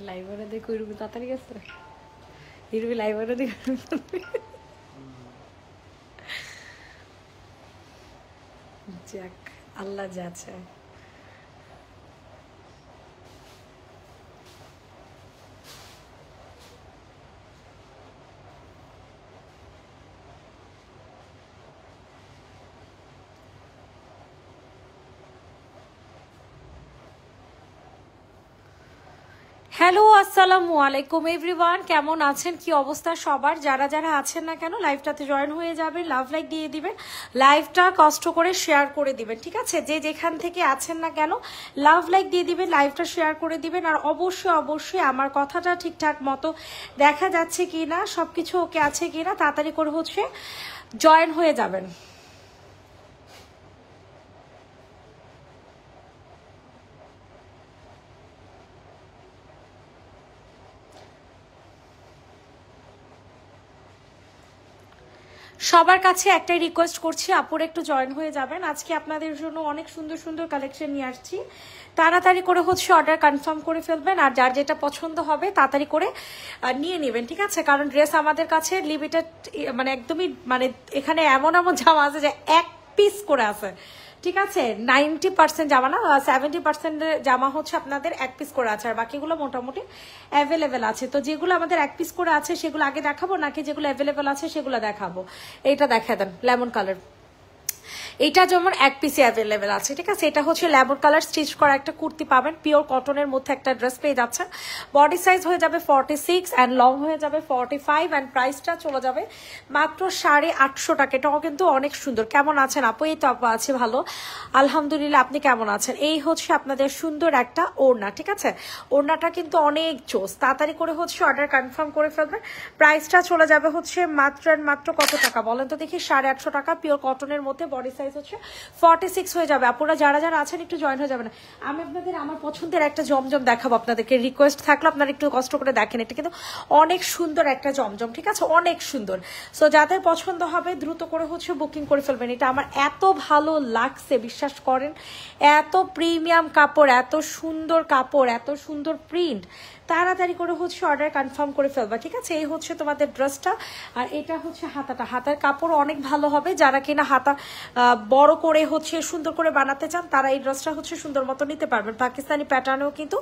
Library দেখো ইরবি তাড়াতাড়ি গেছে ইরবি লাইব্রেরি দেখো যাক আল্লাহ যা চায় হ্যালো আসসালামু আলাইকুম এভরিওয়ান কেমন আছেন কি অবস্থা সবার যারা যারা আছেন না কেন লাইভটাতে জয়েন হয়ে যাবেন লাভ লাইক দিয়ে দিবেন লাইভটা কষ্ট করে শেয়ার করে দিবেন ঠিক আছে যে যেখান থেকে আছেন না কেন লাভ লাইক দিয়ে দিবেন লাইভটা শেয়ার করে দিবেন আর অবশ্যই অবশ্যই আমার কথাটা ঠিকঠাক মতো দেখা যাচ্ছে কি না সবকিছু ওকে আছে কি না তাড়াতাড়ি করে হচ্ছে জয়েন হয়ে যাবেন সবার কাছে একটাই রিকোয়েস্ট করছি আপুর একটু জয়েন হয়ে যাবেন আজকে আপনাদের জন্য অনেক সুন্দর সুন্দর কালেকশন নিয়ে আসছি তাড়াতাড়ি করে হচ্ছে অর্ডার কনফার্ম করে ফেলবেন আর যার যেটা পছন্দ হবে তাড়াতাড়ি করে নিয়ে নেবেন ঠিক আছে কারণ ড্রেস আমাদের কাছে লিমিটেড মানে একদমই মানে এখানে এমন এমন জামা আছে যে এক পিস করে আছে ঠিক আছে 90% জামা না 70% জামা হচ্ছে আপনাদের এক পিস করে আছে আর বাকিগুলো মোটামুটি অ্যাভেলেবেল আছে তো যেগুলো আমাদের এক পিস করে আছে সেগুলো আগে দেখাবো নাকি যেগুলো অ্যাভেলেবেল আছে সেগুলো দেখাবো এইটা দেখা দেন লেমন কালার এটা যেমন এক পিসে অ্যাভেলেবেল আছে ঠিক আছে এটা হচ্ছে লেমন কালার স্টিচ করা একটা কুর্তি পাবেন পিওর কটনের মধ্যে একটা ড্রেস পেয়ে যাচ্ছেন বডি সাইজ হয়ে যাবে 46 অ্যান্ড লং হয়ে যাবে 45 অ্যান্ড প্রাইসটা চলে যাবে মাত্র 850 টাকা এটাও কিন্তু অনেক সুন্দর কেমন আছেন আপু এই তো আপু আছে ভালো আলহামদুলিল্লাহ আপনি কেমন আছেন এই হচ্ছে আপনাদের সুন্দর একটা ওড়না ঠিক আছে ওড়নাটা কিন্তু অনেক জোস তাড়াতাড়ি করে হচ্ছে অর্ডার কনফার্ম করে ফেলবেন প্রাইসটা চলে যাবে হচ্ছে মাত্র কত টাকা বলেন তো দেখি 850 টাকা পিওর কটনের মধ্যে বডি সাইজ হচ্ছে 46 হয়ে যাবে আপনারা যারা যারা আছেন একটু জয়েন হয়ে যাবেন আমি আপনাদের আমার পছন্দের একটা জমজম দেখাবো আপনাদেরকে রিকোয়েস্ট থাকলে আপনারা একটু কষ্ট করে দেখেন এটা কিন্তু অনেক সুন্দর একটা জমজম ঠিক আছে অনেক সুন্দর সো যাদের পছন্দ হবে দ্রুত করে হচ্ছে বুকিং করে ফেলবেন এটা আমার এত ভালো লাগছে বিশ্বাস করেন এত প্রিমিয়াম কাপড় এত সুন্দর প্রিন্ট তাড়াতাড়ি করে হচ্ছে অর্ডার কনফার্ম করে ফেলবা ঠিক আছে এই হচ্ছে তোমাদের ড্রেসটা আর এটা হচ্ছে হাতার কাপড় অনেক ভালো হবে যারা কিনা হাতা বড় করে হচ্ছে সুন্দর করে বানাতে চান তারা এই ড্রেসটা হচ্ছে সুন্দর মতো নিতে পারবেন পাকিস্তানি প্যাটার্নেও কিন্তু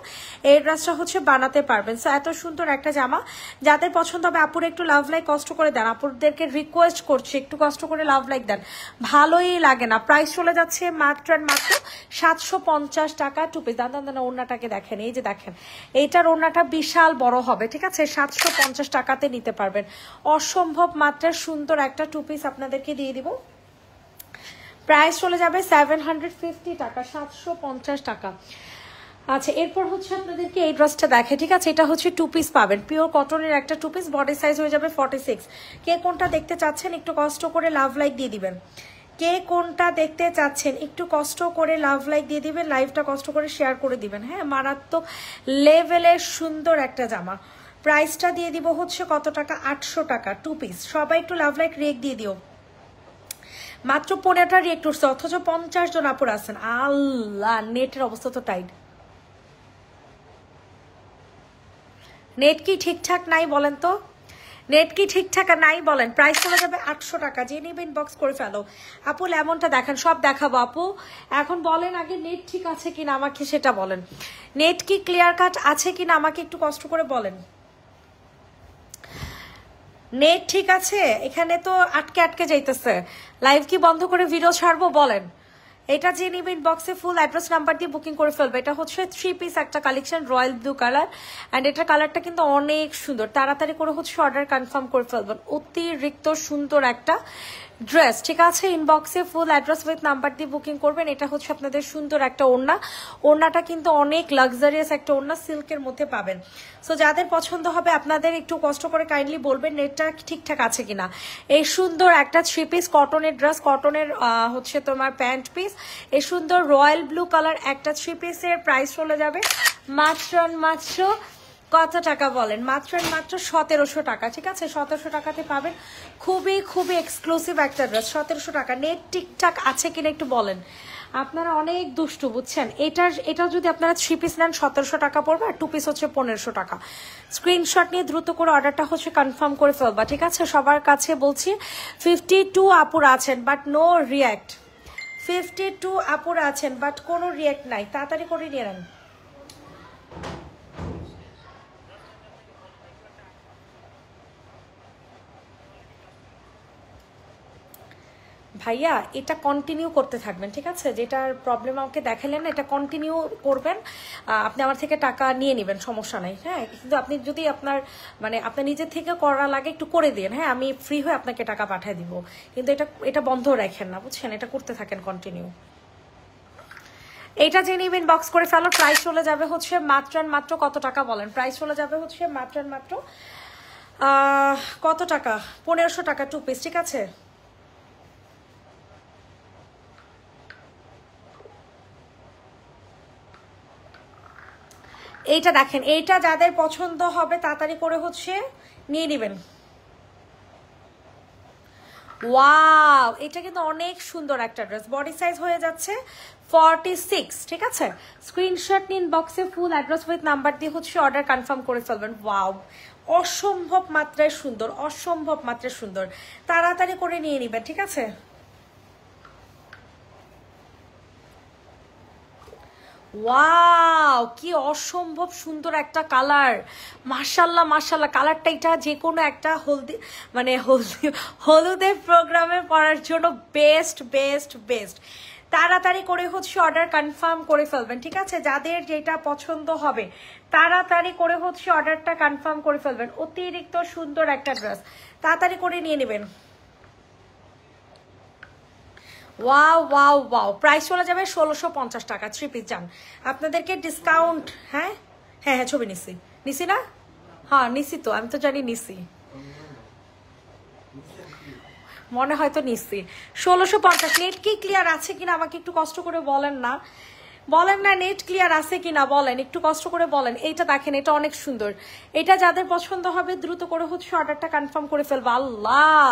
এই ড্রেসটা হচ্ছে বানাতে পারবেন সো এত সুন্দর একটা জামা যাদের পছন্দ হবে আপুর একটু লাভ লাইক কষ্ট করে দেন আপুদেরকে রিকোয়েস্ট করছি একটু কষ্ট করে লাভ লাইক দেন ভালোই লাগে না প্রাইস চলে যাচ্ছে মাত্র 750 টাকা টু পিস দান ওড়নাটাকে দেখেন এই যে দেখেন এইটার ওড়নাটা বিশাল বড় হবে ঠিক আছে 750 টাকাতে নিতে পারবেন অসম্ভব মাত্রার সুন্দর একটা টু পিস আপনাদেরকে দিয়ে দিব প্রাইস চলে যাবে 750 টাকা 750 টাকা আচ্ছা এরপর হচ্ছে আপনাদেরকে এই ড্রেসটা দেখে ঠিক আছে এটা হচ্ছে টু পিস পাবেন পিওর কটনের একটা টু পিস বডি সাইজ হয়ে যাবে 46 কে কোনটা দেখতে চাচ্ছেন একটু কষ্ট করে লাভ লাইক দিয়ে দিবেন কে কোনটা দেখতে চাচ্ছেন একটু কষ্ট করে লাভ লাইক দিয়ে দিবেন লাইভটা কষ্ট করে শেয়ার করে দিবেন হ্যাঁ মারাত্মক লেভেলের সুন্দর একটা জামা প্রাইসটা দিয়ে দিব হচ্ছে কত টাকা 800 টাকা টু পিস সবাই একটু লাভ লাইক রেক দিয়ে দিও মাত্র 15টা রিয়েক্ট করছে অথচ 50 জন আপুর আছেন আল্লাহ নেটের অবস্থা তো টাইট নেট কি ঠিকঠাক নাই বলেন তো নেট কি ঠিকঠাক নাই বলেন প্রাইস চলে যাবে 800 টাকা যে নেবেন বক্স করে ফেলো আপু লেমনটা দেখেন সব দেখাবো আপু এখন বলেন আগে নেট ঠিক আছে কিনা আমাকে সেটা বলেন নেট কি ক্লিয়ার কাট আছে কিনা আমাকে একটু কষ্ট করে বলেন নেট ঠিক আছে এখানে তো আটকে যাইতেছে লাইভ কি বন্ধ করে ভিডিও ছাড়বো বলেন এটা যে নিবেন বক্সে ফুল অ্যাড্রেস নাম্বার দিয়ে বুকিং করে ফেলবে এটা হচ্ছে 3 পিস একটা collection royal blue colour and এটার কালারটা কিন্তু অনেক সুন্দর তাড়াতাড়ি করে হচ্ছে অর্ডার কনফার্ম করে ফেলবেন অতিরিক্ত সুন্দর একটা ড্রেস ঠিক আছে ইনবক্সে ফুল অ্যাড্রেস উইথ নাম্বার দিয়ে বুকিং করবেন এটা হচ্ছে আপনাদের সুন্দর একটা ওড়নাটা কিন্তু অনেক লাক্সারিয়াস একটা ওড়না সিল্কের মধ্যে পাবেন সো যাদের পছন্দ হবে আপনাদের একটু কষ্ট করে কাইন্ডলি বলবেন নেটটা ঠিকঠাক আছে কিনা এই সুন্দর একটা 3 পিস কটনের ড্রেস কটনের হচ্ছে তোমার প্যান্ট পিস এই সুন্দর রয়্যাল ব্লু কালার একটা 3 পিসের প্রাইস চলে যাবে মাত্র কত টাকা বলেন মাত্র 1700 টাকা ঠিক আছে 1700 টাকাতে পাবেন খুবই এক্সক্লুসিভ একটা ড্রেস 1700 টাকা নেট ঠিকঠাক আছে কিনা একটু বলেন আপনারা অনেক দুষ্টু বুঝছেন। এটা যদি আপনারা 3 পিস নেন 1700 টাকা পড়বে, আর 2 পিস হচ্ছে 1500 টাকা। স্ক্রিনশট নিয়ে দ্রুত করে অর্ডারটা হচ্ছে কনফার্ম করে ফেলবা, ঠিক আছে? সবার কাছে বলছি 52 আপুরা আছেন বাট নো রিয়াক্ট। 52 আপুরা আছেন বাট কোনো রিয়াক্ট নাই, তাড়াতাড়ি করে নিয়ে নেন। ভাইয়া এটা কন্টিনিউ করতে থাকবেন, ঠিক আছে? যেটার প্রবলেম আমাকে দেখালেন না, এটা কন্টিনিউ করবেন। আপনি আমার থেকে টাকা নিয়ে নেবেন, সমস্যা নাই, হ্যাঁ? কিন্তু আপনি যদি আপনার আপনার নিজের থেকে করা লাগে একটু করে দিন, হ্যাঁ? আমি ফ্রি হয়ে আপনাকে টাকা পাঠিয়ে দিব, কিন্তু এটা বন্ধ রাখেন না, বুঝছেন? এটা করতে থাকেন কন্টিনিউ। এটা যে নেবেন বক্স করে ফেলো। প্রাইস চলে যাবে হচ্ছে মাত্র মাত্র কত টাকা বলেন? প্রাইস চলে যাবে হচ্ছে মাত্র মাত্র কত টাকা? 1500 টাকা 2 পিস, ঠিক আছে? এইটা দেখেন, এইটা যাদের পছন্দ হবে তাড়াতাড়ি করে হচ্ছে নিয়ে নেবেন। ওয়াও, এটা কিন্তু অনেক সুন্দর একটা ড্রেস। বডি সাইজ হয়ে যাচ্ছে 46, ঠিক আছে? স্ক্রিনশট নিন, বক্সে ফুল অ্যাড্রেস উইথ নাম্বার দিয়ে হচ্ছে অর্ডার কনফার্ম করে ফেলবেন। ওয়াও, অসম্ভব মাত্রায় সুন্দর, অসম্ভব মাত্রায় সুন্দর। তাড়াতাড়ি করে নিয়ে নেবেন, ঠিক আছে? ওয়াও, কি অসম্ভব সুন্দর একটা কালার। মাশাল্লাহ মাশাল্লাহ, কালারটা এটা যে কোনো একটা হলুদের প্রোগ্রামে পড়ার জন্য বেস্ট বেস্ট বেস্ট। তাড়াতাড়ি করে হচ্ছে অর্ডার কনফার্ম করে ফেলবেন, ঠিক আছে? যাদের যেটা পছন্দ হবে তাড়াতাড়ি করে হচ্ছে অর্ডারটা কনফার্ম করে ফেলবেন। অতিরিক্ত সুন্দর একটা ড্রেস, তাড়াতাড়ি করে নিয়ে নেবেন। ওয়াও ওয়াও ওয়াও, প্রাইস চলে যাবে 1650 টাকা 3 পিস। যান, আপনাদেরকে ডিসকাউন্ট। হ্যাঁ হ্যাঁ হ্যাঁ, ছবি নিছি না? হ্যাঁ নিছি তো, আমি তো জানি নিছি, মনে হয়তো নিছি। 1650। নেট কি ক্লিয়ার আছে কিনা আমাকে একটু কষ্ট করে বলেন না, বলেন না নেট ক্লিয়ার আছে কিনা, বলেন একটু কষ্ট করে বলেন। এইটা দেখেন, এটা অনেক সুন্দর। এটা যাদের পছন্দ হবে দ্রুত করে হচ্ছে অর্ডারটা কনফার্ম করে ফেলবো। আল্লাহ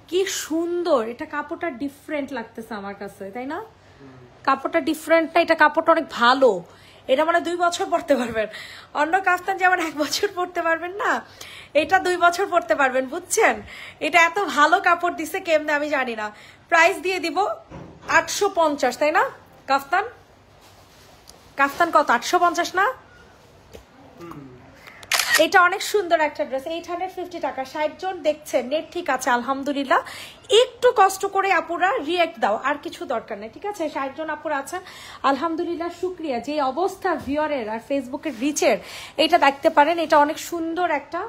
কি সুন্দর, এটা কাপড়টা ডিফারেন্ট লাগতেছে আমার কাছে, তাই না? কাপড়টা ডিফারেন্ট না, এটা কাপড়টা অনেক ভালো। এটা 2 বছর পরতে পারবেন। অন্য কাফতান যেমন 1 বছর পরতে পারবেন না, এটা 2 বছর পরতে পারবেন, বুঝছেন? এটা এত ভালো কাপড় দিছে কেমনে আমি জানি না। প্রাইস দিয়ে দিব 850, তাই না? কাফতান কত? 850 না? এটা অনেক সুন্দর একটা ড্রেস, 850 টাকা। 60 জন দেখছেন, নেট ঠিক আছে আলহামদুলিল্লাহ। একটু কষ্ট করে আপুরা রিয়েক্ট দাও, আর কিছু দরকার নেই, ঠিক আছে? 60 জন আপুরা আছেন আলহামদুলিল্লাহ, শুক্রিয়া। যে অবস্থা ভিউয়ারের আর ফেসবুকের রিচের, এটা দেখতে পারেন। এটা অনেক সুন্দর একটা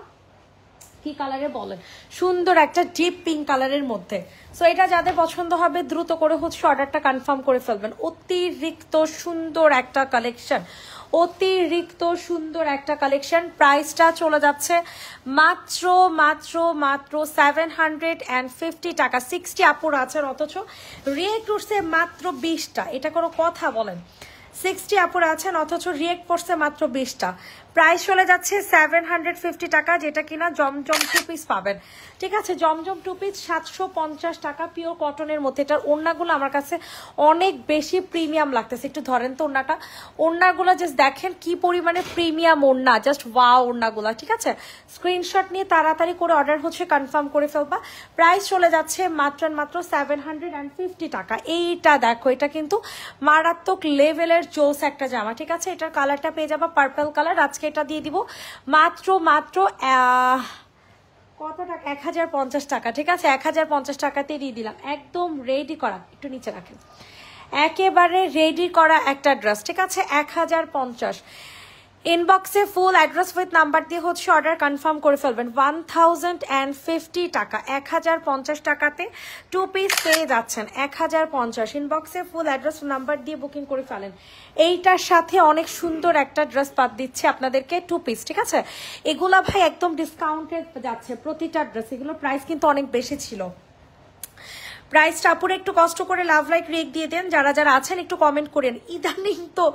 কি কালারে বলেন, সুন্দর একটা ডিপ পিঙ্ক কালারের মধ্যে। সো এটা যাদের পছন্দ হবে দ্রুত করে হচ্ছে অর্ডারটা কনফার্ম করে ফেলবেন। অতিরিক্ত সুন্দর একটা কালেকশন, অতিরিক্ত সুন্দর একটা কালেকশন। প্রাইসটা চলে যাচ্ছে মাত্র মাত্র মাত্র 750 টাকা। 60 আপুর আছেন, অথচ রিয়েক্ট উঠছে মাত্র 20টা। এটা কোনো কথা বলেন? 60 আপুর আছেন অথচ রিয়েক্ট পড়ছে মাত্র 20টা। প্রাইস চলে যাচ্ছে 750 টাকা, যেটা কিনা জমজম 2 পিস পাবেন, ঠিক আছে? জমজম 2 পিস 750 টাকা, পিওর কটনের মধ্যে। এটার ওড়নাগুলো আমার কাছে অনেক বেশি প্রিমিয়াম লাগতেছে। একটু ধরেন তো ওড়নাটা, ওড়নাগুলো জাস্ট দেখেন কি পরিমাণে প্রিমিয়াম ওড়না, জাস্ট ওয়াও ওড়নাগুলো, ঠিক আছে? স্ক্রিনশট নিয়ে তাড়াতাড়ি করে অর্ডার হচ্ছে কনফার্ম করে ফেলবা। প্রাইস চলে যাচ্ছে মাত্র মাত্র 750 টাকা। এইটা দেখো, এটা কিন্তু মারাত্মক লেভেলের জোস একটা জামা, ঠিক আছে? এটার কালারটা পেয়ে যাবা পার্পল কালার। আজকে এটা দিয়ে দিব মাত্র মাত্র কত টাকা? 1050 টাকা, ঠিক আছে? 1050 টাকাতে দিয়ে দিলাম। একদম রেডি করা, একটু নিচে রাখেন, একেবারে রেডি করা একটা ড্রেস, ঠিক আছে? 1050। ইনবক্সে ফুল অ্যাড্রেস উইথ নাম্বার দিয়ে হচ্ছে অর্ডার কনফার্ম করে ফেলবেন। 1050 টাকা, 1050 টাকাতে 2 পিস পেয়ে যাচ্ছেন। 1050। ইনবক্সে ফুল অ্যাড্রেস নাম্বার দিয়ে বুকিং করে ফেলেন। এইটার সাথে অনেক সুন্দর একটা ড্রেস পাত দিচ্ছে আপনাদেরকে 2 পিস, ঠিক আছে? এগুলা ভাই একদম ডিসকাউন্টে যাচ্ছে প্রতিটা ড্রেস। এগুলোর প্রাইস কিন্তু অনেক বেশি ছিল। প্রাইসটা আপুরে একটু কষ্ট করে লাভ লাইক রেক দিয়ে দেন, যারা যারা আছেন একটু কমেন্ট করেন। ইদানিং তো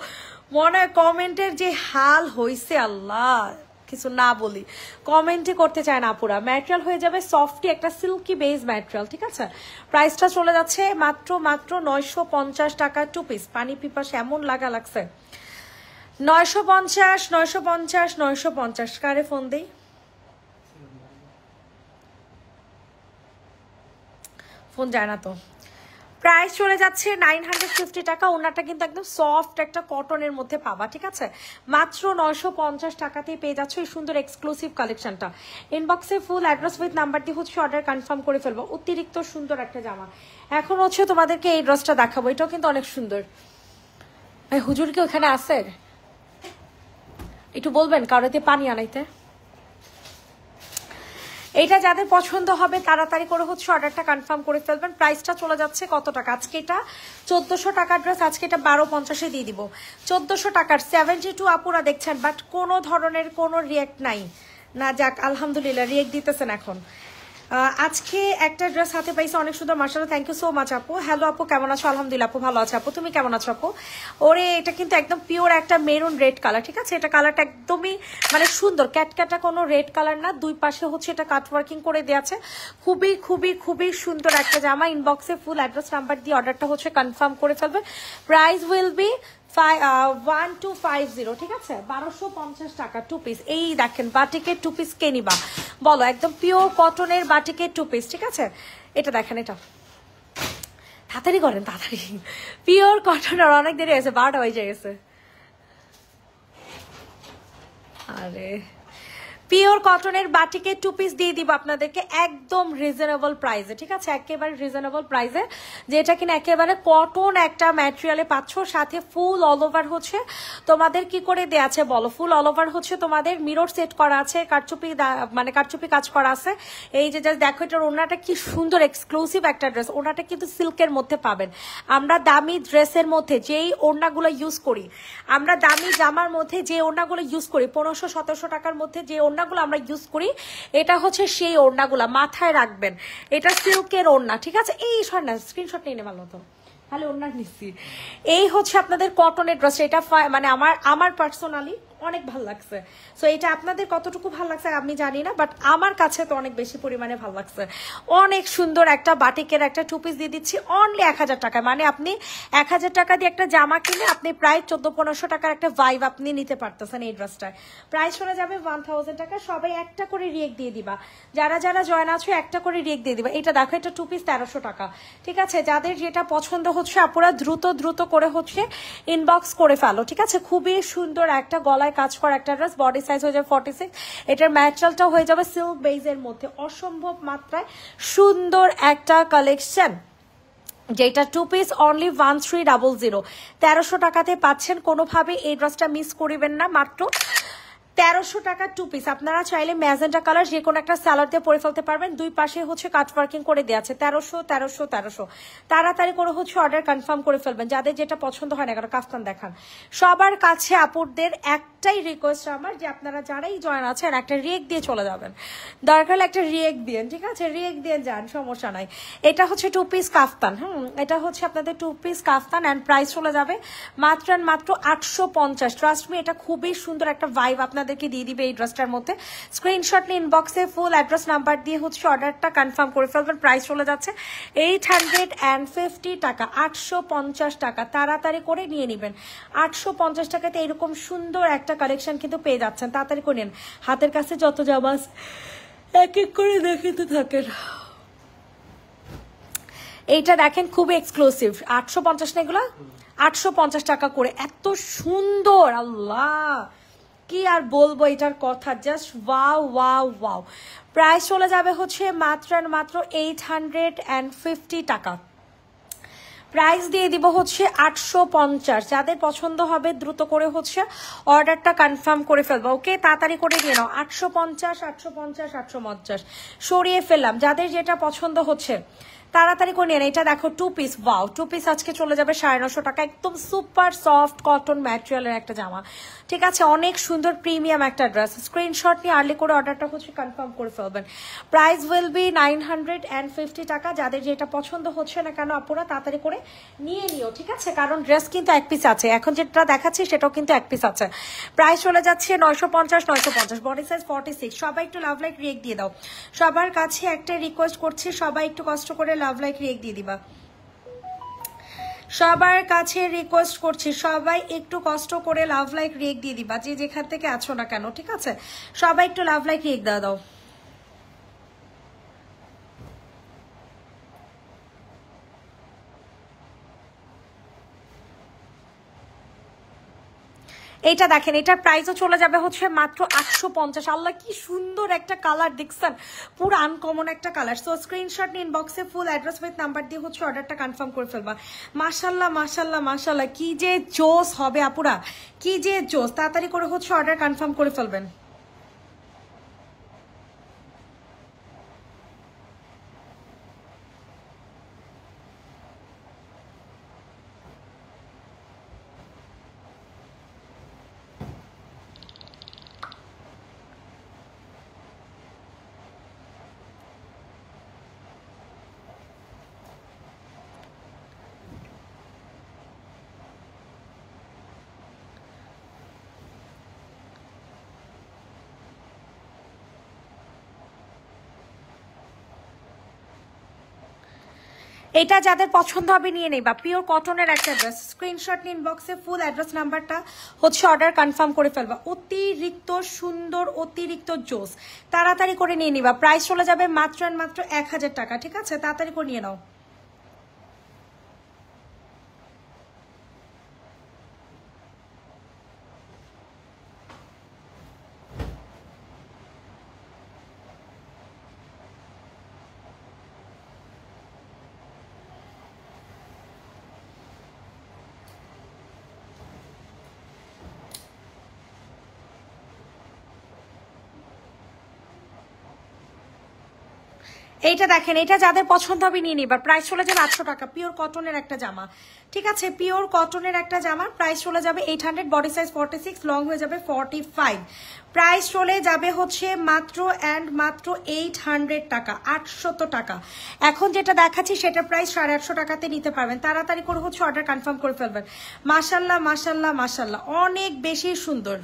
মনে হয় কমেন্টের যে হাল হইছে, আল্লাহ কিছু না বলি, কমেন্টই করতে চায় না আপুরা। ম্যাটেরিয়াল হয়ে যাবে সফটি একটা সিল্কি বেস ম্যাটেরিয়াল, ঠিক আছে। প্রাইসটা চলে যাচ্ছে মাত্র 950 টাকা 2 পিস। পানি পিপাস এমন লাগছে। 950 950 950 কারে ফোন দেই? ফোন যায় না তো। প্রাইস চলে যাচ্ছে 950 টাকা। ওনাটা কিন্তু একদম সফট একটা কটনের মধ্যে পাবা, ঠিক আছে। মাত্র 950 টাকাতেই পেয়ে যাচ্ছে এই সুন্দর এক্সক্লুসিভ কালেকশনটা। ইনবক্সে ফুল অ্যাড্রেস উইথ নাম্বার দিয়ে হচ্ছে অর্ডার কনফার্ম করে ফেলবো। অতিরিক্ত সুন্দর একটা জামা। এখন হচ্ছে তোমাদেরকে এই ড্রেসটা দেখাবো, এটাও কিন্তু অনেক সুন্দর। ভাই হুজুর কি ওখানে আছে? একটু বলবেন কারোতে পানি আনাইতে। এইটা যাদের পছন্দ হবে তাড়াতাড়ি করে হচ্ছে অর্ডারটা কনফার্ম করে ফেলবেন। প্রাইসটা চলে যাচ্ছে কত টাকা? আজকে এটা 1400 টাকার ড্রেস, আজকে এটা 1250-এ দিয়ে দিব। 1400 টাকার 72 আপুরা দেখছেন, বাট কোনো ধরনের কোনো রিয়েক্ট নাই না। যাক আলহামদুলিল্লাহ, রিয়েক্ট দিতেছেন এখন। আজকে একটা ড্রেস হাতে পাইছে অনেক সুন্দর, মাশাআল্লাহ। থ্যাংক ইউ সো মাচ আপু। হ্যালো আপু, কেমন আছো? আলহামদুলিল্লাহ আপু, ভালো আছে আপু। তুমি কেমন আছো আপু? ওরে এটা কিন্তু একদম পিওর একটা মেরুন রেড কালার, ঠিক আছে। এটা কালারটা একদমই মানে সুন্দর, ক্যাটক্যাটা কোনো রেড কালার না। দুই পাশে হচ্ছে এটা কাট ওয়ার্কিং করে দেওয়া আছে। খুবই খুবই খুবই সুন্দর একটা জামা। ইনবক্সে ফুল অ্যাড্রেস নাম্বার দিয়ে অর্ডারটা হচ্ছে কনফার্ম করে ফেলবে। প্রাইস উইল বি 1250, ঠিক আছে। 1250 টাকা 2 পিস। এই দেখেন বাটিকের 2 পিস কে নিবা বলো? একদম পিওর কটনের বাটিকের 2 পিস, ঠিক আছে। এটা দেখেন, এটা তাড়াতাড়ি করেন, তাড়াতাড়ি। পিওর কটনের অনেক দেরি হয়েছে, 12টা বেজে গেছে। আরে পিওর কটনের বাটিকের 2 পিস দিয়ে দিব আপনাদেরকে একদম রিজনেবল প্রাইসে, ঠিক আছে। একেবারে রিজনেবল প্রাইসে, যেটা কিনা একেবারে কটন একটা ম্যাটেরিয়ালে পাচ্ছ। সাথে ফুল অল ওভার হচ্ছে তোমাদের কি করে দেয়া আছে বলো? ফুল অল ওভার হচ্ছে তোমাদের মিরর সেট করা আছে, কারচুপি মানে কারচুপি কাজ করা আছে। এই যে জাস্ট দেখো, এটার ওনাটা কি সুন্দর এক্সক্লুসিভ একটা ড্রেস। ওনাটা কিন্তু সিল্কের মধ্যে পাবেন। আমরা দামি ড্রেসের মধ্যে যেই ওড়নাগুলো ইউজ করি, আমরা দামি জামার মধ্যে যে ওড়নাগুলো ইউজ করি 1500-1700 টাকার মধ্যে যে ওড়নাগুলো আমরা ইউজ করি, এটা হচ্ছে সেই ওড়নাগুলা, মাথায় রাখবেন। এটা সিল্কের ওড়না, ঠিক আছে। এই না স্ক্রিনশট নিয়ে নেওয়ার মতো তাহলে ওড়না নিচ্ছি। এই হচ্ছে আপনাদের কটনের ড্রেস। এটা মানে আমার পার্সোনালি অনেক ভালো লাগছে। সো এটা আপনাদের কতটুকু ভালো লাগছে আমি জানি না, বাট আমার কাছে তো অনেক বেশি পরিমাণে ভালো লাগছে। অনেক সুন্দর একটা বাটিকের একটা 2 পিস দিয়ে দিচ্ছি অনলি 1000 টাকায়। মানে আপনি 1000 টাকা দিয়ে একটা জামা কিনে আপনি প্রায় 1400-1500 টাকার একটা ভাইব আপনি নিতে পারতেছেন এই ড্রেসটায়। প্রাইস চলে যাবে 1000 টাকা। সবাই একটা করে রিয়েক্ট দিয়ে দিবা, যারা যারা জয়েন আছো একটা করে রিয়েক্ট দিয়ে দিবা। এটা দেখো, এটা 2 পিস 1300 টাকা, ঠিক আছে। যাদের যেটা পছন্দ হচ্ছে আপুরা দ্রুত করে হচ্ছে ইনবক্স করে ফেলো, ঠিক আছে। খুবই সুন্দর একটা গলায় কাজ করা একটা ড্রেস। বডি সাইজ হয়ে যাবে 46। এটার ম্যাটেরিয়ালটা হয়ে যাবে সিল্ক বেজের মধ্যে। অসম্ভব মাত্রায় সুন্দর একটা কালেকশন, যেটা 2 পিস অনলি 1300। 1300 টাকাতে পাচ্ছেন। কোনোভাবে এই ড্রেসটা মিস করিবেন না। মাত্র 1300 টাকা 2 পিস। আপনারা চাইলে ম্যাজেন্টা কালার যে কোনো একটা সালোয়ার দিয়ে পরে ফেলতে পারবেন। দুই পাশে হচ্ছে কাট ওয়ার্কিং করে দেওয়া আছে। 1300। তাড়াতাড়ি করে হচ্ছে অর্ডার কনফার্ম করে ফেলবেন। যাদের যেটা পছন্দ হয় না কেন কাফতান দেখান। সবার কাছে আপুরদের একটাই রিকোয়েস্ট আমার, যে আপনারা যারাই জয়েন আছেন একটা রিয়েক্ট দিয়ে চলে যাবেন। দরকার একটা রিয়েক্ট দিন, ঠিক আছে। রিয়েক্ট দিয়ে যান, সমস্যা নাই। এটা হচ্ছে 2 পিস কাফতান। এটা হচ্ছে আপনাদের 2 পিস কাফতান অ্যান্ড প্রাইস চলে যাবে মাত্র 850। ট্রাস্ট মি, এটা খুবই সুন্দর একটা ভাইব আপনাদেরকে দিয়ে দিবে এই ড্রেসটার মধ্যে। স্ক্রিনশট নিয়ে ইনবক্সে ফুল অ্যাড্রেস নাম্বার দিয়ে হচ্ছে অর্ডারটা কনফার্ম করে ফেলবেন। প্রাইস চলে যাচ্ছে 850 টাকা, 850 টাকা। তাড়াতাড়ি করে নিয়ে নেবেন। 850 টাকাতে এরকম সুন্দর একটা কালেকশন কিন্তু পেয়ে যাচ্ছেন। তাড়াতাড়ি করে নিন। হাতের কাছে যত জামা এক এক করে দেখিতে থাকেন। এইটা দেখেন খুবই এক্সক্লুসিভ। 850 না এগুলা? 850 টাকা করে। এত সুন্দর, আল্লাহ কি আর বলবো এটার কথা, জাস্ট ওয়াও। প্রাইস চলে যাবে হচ্ছে মাত্র 850 টাকা। প্রাইস দিয়ে দিব হচ্ছে 850। যাদের পছন্দ হবে দ্রুত করে হচ্ছে অর্ডারটা কনফার্ম করে ফেলবো। ওকে, তাড়াতাড়ি করে দিয়ে নাও। 850 সরিয়ে ফেললাম। যাদের যেটা পছন্দ হচ্ছে তাড়াতাড়ি করে নেন। এটা দেখো 2 পিস, ওয়াও 2 পিস আজকে চলে যাবে 950 টাকা, একদম সুপার সফট কটন ম্যাটেরিয়ালের একটা জামা, ঠিক আছে, অনেক সুন্দর প্রিমিয়াম একটা ড্রেস। স্ক্রিনশট নিয়ে আর্লি করে অর্ডারটা হচ্ছে কনফার্ম করে ফেলবেন। প্রাইস উইল বি 950 টাকা। যাদের যেটা পছন্দ হচ্ছে না কেন আপুরা তাড়াতাড়ি করে নিয়ে নিও, ঠিক আছে, কারণ ড্রেস কিন্তু এক পিস আছে, এখন যেটা দেখাচ্ছি সেটাও কিন্তু এক পিস আছে। প্রাইস চলে যাচ্ছে 950, বডি সাইজ 46। সবাই একটু লাভ লাইক রিয়েক্ট দিয়ে দাও, সবার কাছে একটা রিকোয়েস্ট করছি, সবাই একটু কষ্ট করে লাভ লাইক রিয়েক্ট দিয়ে দিবা, সবার কাছে রিকোয়েস্ট করছি, সবাই একটু কষ্ট করে লাভ লাইক রিয়েক্ট দিয়ে দিবা, যে যেখান থেকে আছো না কেন, ঠিক আছে, সবাই একটু লাভ লাইক রিয়েক্ট দিয়ে দাও। এইটা দেখেন, এটার প্রাইসও চলে যাবে হচ্ছে মাত্র 850। আল্লাহ কি সুন্দর একটা কালার দেখছেন, পুরো আনকমন একটা কালার। সো স্ক্রিনশট নিয়ে ইনবক্সে ফুল অ্যাড্রেস উইথ নাম্বার দিয়ে হচ্ছে অর্ডারটা কনফার্ম করে ফেলবা। মাশাল্লাহ মাশাল্লাহ মাশাল্লাহ, কি যে জোস হবে আপুরা, কি যে জোস, তাড়াতাড়ি করে হচ্ছে অর্ডার কনফার্ম করে ফেলবেন। এটা যাদের পছন্দ হবে নিয়ে নেবা, পিওর কটনের একটা ড্রেস। স্ক্রিনশট নিন, বক্সে ফুল অ্যাড্রেস নাম্বারটা হচ্ছে অর্ডার কনফার্ম করে ফেলবা। অতিরিক্ত সুন্দর, অতিরিক্ত জোস, তাড়াতাড়ি করে নিয়ে নিবা। প্রাইস চলে যাবে মাত্র মাত্র 1000 টাকা, ঠিক আছে, তাড়াতাড়ি করে নিয়ে নাও। এইটা দেখেন, এটা যাদের পছন্দ হবে নিয়ে নিবা। প্রাইস চলে যাবে 800 টাকা, পিওর কটনের একটা জামা, ঠিক আছে, পিওর কটনের একটা জামা। প্রাইস চলে যাবে 800, বডি সাইজ 46, লং হয়ে যাবে 45। প্রাইস চলে যাবে হচ্ছে মাত্র অ্যান্ড মাত্র 800 টাকা, 800 টাকা। এখন যেটা দেখাচ্ছি সেটার প্রাইস 850 টাকাতে নিতে পারবেন। তাড়াতাড়ি করে হচ্ছে অর্ডার কনফার্ম করে ফেলবেন। মাশাল্লাহ মাশাল্লাহ মাশাল্লাহ, অনেক বেশি সুন্দর।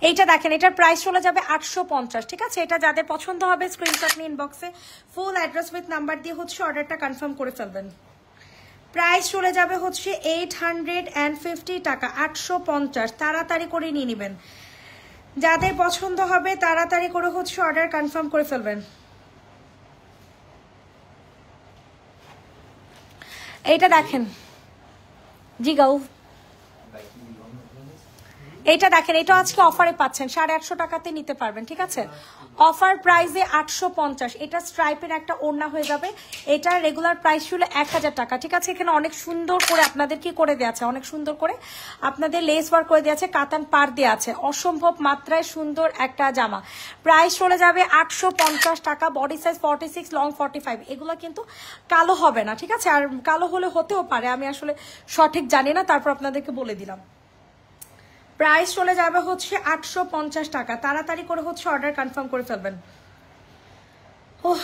এইটা দেখেন, এটার প্রাইস চলে যাবে 850, ঠিক আছে। এটা যাদের পছন্দ হবে স্ক্রিনশট নিয়ে ইনবক্সে ফুল অ্যাড্রেস উইথ নাম্বার দিয়ে হচ্ছে অর্ডারটা কনফার্ম করে ফেলবেন। প্রাইস চলে যাবে হচ্ছে 850 টাকা, 850, তাড়াতাড়ি করে নিয়ে নেবেন। যাদের পছন্দ হবে তাড়াতাড়ি করে হচ্ছে অর্ডার কনফার্ম করে ফেলবেন। এইটা দেখেন, জি গাউ, এইটা দেখেন, এটা আজকে অফারে পাচ্ছেন 850 টাকাতে নিতে পারবেন, ঠিক আছে, অফার প্রাইসে 850। এটা স্ট্রাইপের একটা ওড়না হয়ে যাবে। এটা রেগুলার প্রাইস ছিল 1000 টাকা, ঠিক আছে। এখানে অনেক সুন্দর করে আপনাদের কি করে দেওয়া আছে, অনেক সুন্দর করে আপনাদের লেস ওয়ার্ক করে দেওয়া আছে, কাতান পার দেওয়া আছে, অসম্ভব মাত্রায় সুন্দর একটা জামা। প্রাইস চলে যাবে 850 টাকা, বডি সাইজ 46, লং 45। এগুলো কিন্তু কালো হবে না, ঠিক আছে, আর কালো হলে হতেও পারে, আমি আসলে সঠিক জানি না, তারপর আপনাদেরকে বলে দিলাম। প্রাইস চলে যাবে হচ্ছে 850 টাকা, তাড়াতাড়ি করে হচ্ছে অর্ডার কনফার্ম করে ফেলবেন। ওহ,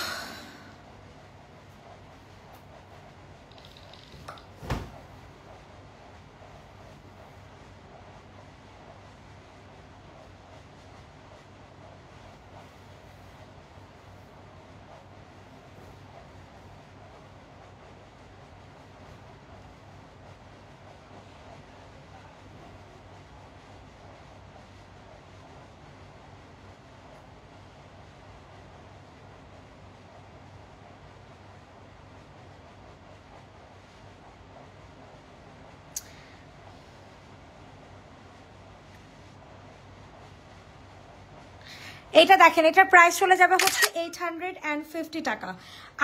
এইটা দেখেন, এটার প্রাইস চলে যাবে হচ্ছে 850 টাকা,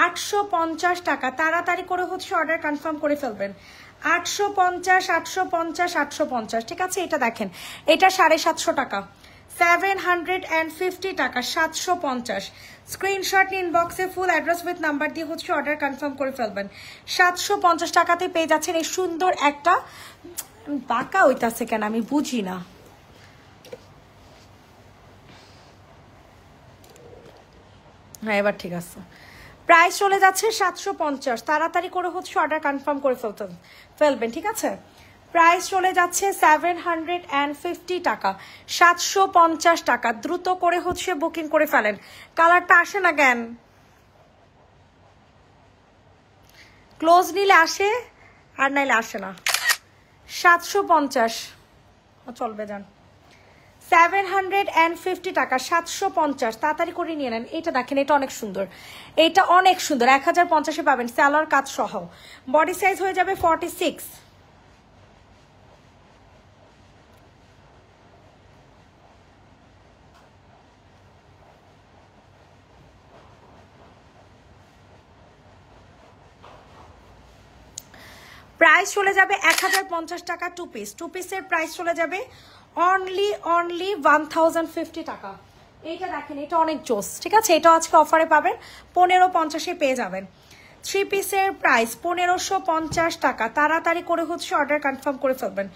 850 টাকা। তাড়াতাড়ি করে হচ্ছে অর্ডার কনফার্ম করে ফেলবেন। 850, 850, 850, ঠিক আছে। এটা দেখেন, এটা 750 টাকা, 750 টাকা, 750। স্ক্রিনশট ইনবক্সে ফুল অ্যাড্রেস উইথ নাম্বার দিয়ে হচ্ছে অর্ডার কনফার্ম করে ফেলবেন। 750 টাকাতে পেয়ে যাচ্ছেন এই সুন্দর একটা, বাঁকা হইতাছে কেন আমি বুঝি না। হ্যাঁ এবার ঠিক আছে। প্রাইস চলে যাচ্ছে 750, তাড়াতাড়ি করে হচ্ছে অর্ডার কনফার্ম করে ফেলবেন, ঠিক আছে। প্রাইস চলে যাচ্ছে 750 টাকা, 750 টাকা। দ্রুত করে হচ্ছে বুকিং করে ফেলেন। কালারটা আসে না কেন? ক্লোজ নিলে আসে আর নাইলে আসে না। 750 চলবে, যান। 750 টাকা, 750, তাড়াতাড়ি করে নিয়ে নেন। এটা দেখেন, এটা অনেক সুন্দর, এটা অনেক সুন্দর। 1050-এ পাবেন স্যালোয়ার কাজ সহ। বডি সাইজ হয়ে যাবে 46। প্রাইস চলে যাবে 1050 টাকা টু পিস। টু পিসের প্রাইস চলে যাবে অনলি 1050 টাকা। এইটা দেখেন, এটা অনেক জোস, ঠিক আছে। এটা আজকে অফারে পাবেন 1550-এ পেয়ে যাবেন। থ্রি পিসের প্রাইস 1550 টাকা, তাড়াতাড়ি করে হচ্ছে অর্ডার কনফার্ম করে ফেলবেন।